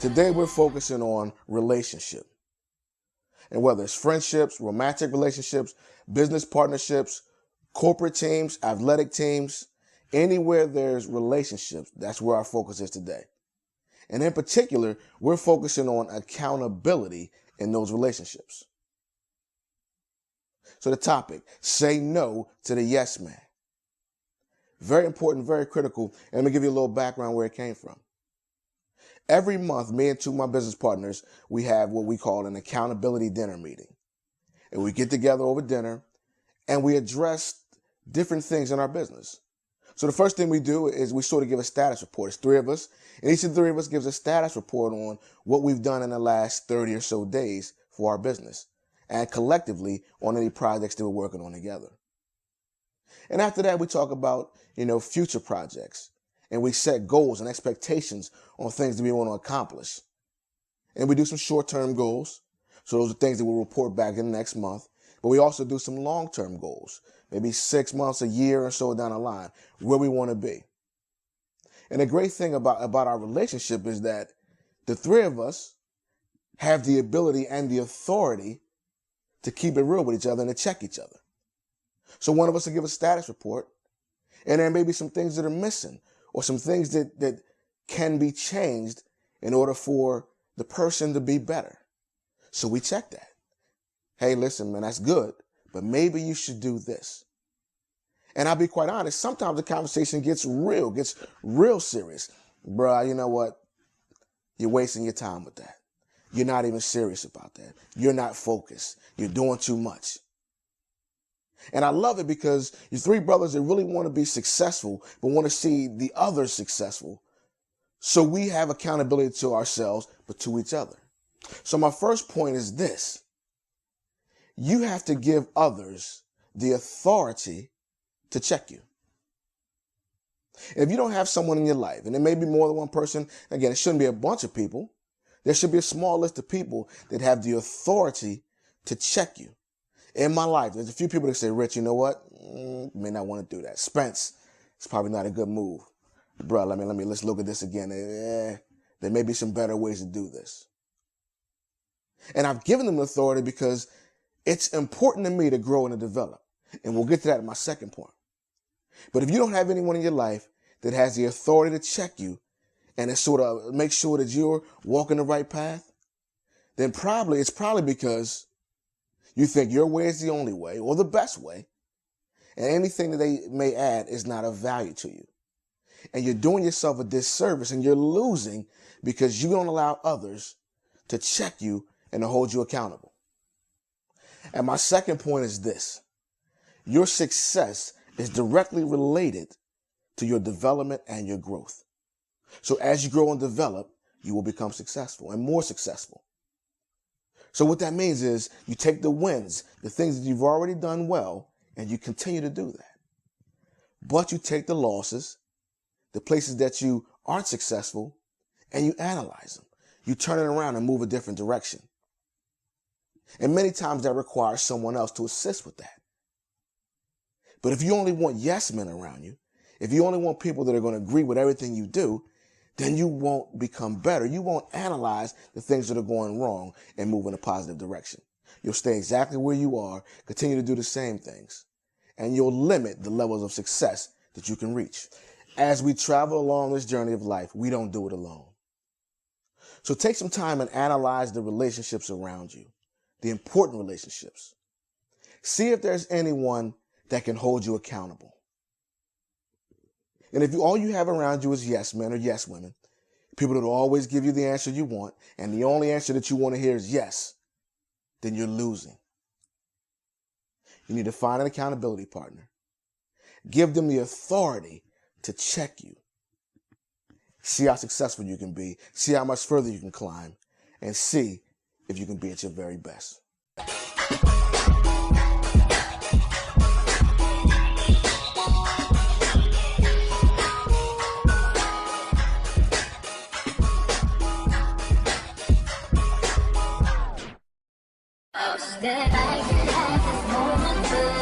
Today we're focusing on relationship. And whether it's friendships, romantic relationships, business partnerships, corporate teams, athletic teams, anywhere there's relationships, that's where our focus is today. And in particular, we're focusing on accountability in those relationships. So the topic, say no to the yes man. Very important, very critical. And let me give you a little background where it came from. Every month, me and two of my business partners, we have what we call an accountability dinner meeting. And we get together over dinner and we address different things in our business. So the first thing we do is we sort of give a status report. It's three of us, and each of the three of us gives a status report on what we've done in the last 30 or so days for our business, and collectively on any projects that we're working on together. And after that, we talk about, future projects, and we set goals and expectations on things that we want to accomplish. And we do some short-term goals. So those are things that we'll report back in the next month. But we also do some long-term goals, maybe 6 months, a year or so down the line, where we want to be. And the great thing about our relationship is that the three of us have the ability and the authority to keep it real with each other and to check each other. So one of us will give a status report, and there may be some things that are missing or some things that can be changed in order for the person to be better. So we check that. Hey, listen, man, that's good, but maybe you should do this. And I'll be quite honest, sometimes the conversation gets real serious. Bruh, you know what? You're wasting your time with that. You're not even serious about that. You're not focused. You're doing too much. And I love it because you're three brothers that really want to be successful, but want to see the others successful. So we have accountability to ourselves, but to each other. So my first point is this. You have to give others the authority to check you. If you don't have someone in your life, and it may be more than one person, again, it shouldn't be a bunch of people. There should be a small list of people that have the authority to check you. In my life, there's a few people that say, Rich, you know what? May not want to do that. Spence, it's probably not a good move. Bro, let's look at this again. There may be some better ways to do this. And I've given them the authority because it's important to me to grow and to develop. And we'll get to that in my second point. But if you don't have anyone in your life that has the authority to check you and to sort of make sure that you're walking the right path, then it's probably because you think your way is the only way or the best way, and anything that they may add is not of value to you. And you're doing yourself a disservice and you're losing because you don't allow others to check you and to hold you accountable. And my second point is this. Your success is directly related to your development and your growth. So as you grow and develop, you will become successful and more successful. So what that means is you take the wins, the things that you've already done well, and you continue to do that. But you take the losses, the places that you aren't successful, and you analyze them. You turn it around and move a different direction. And many times that requires someone else to assist with that. But if you only want yes men around you, if you only want people that are going to agree with everything you do, then you won't become better. You won't analyze the things that are going wrong and move in a positive direction. You'll stay exactly where you are, continue to do the same things, and you'll limit the levels of success that you can reach. As we travel along this journey of life, we don't do it alone. So take some time and analyze the relationships around you, the important relationships. See if there's anyone that can hold you accountable. And if all you have around you is yes men or yes women, people that will always give you the answer you want, and the only answer that you want to hear is yes, then you're losing. You need to find an accountability partner. Give them the authority to check you. See how successful you can be. See how much further you can climb. And see if you can be at your very best. That I can have this moment.